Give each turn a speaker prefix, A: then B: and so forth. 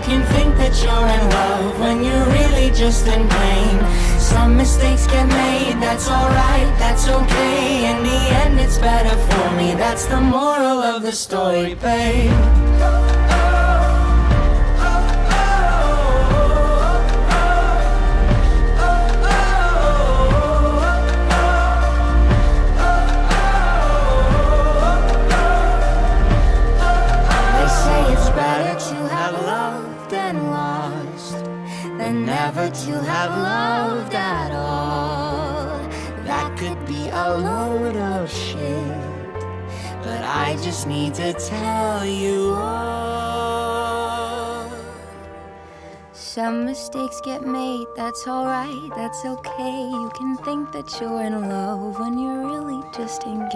A: can think that you're in love when you're really just in pain. Some mistakes get made, that's alright, that's okay. In the end it's better for me, that's the moral of the story, babe. And never to have loved at all. That could be a load of shit, but I just need to tell you all. Some mistakes get made, that's alright, that's okay. You can think that you're in love when you're really just engaged.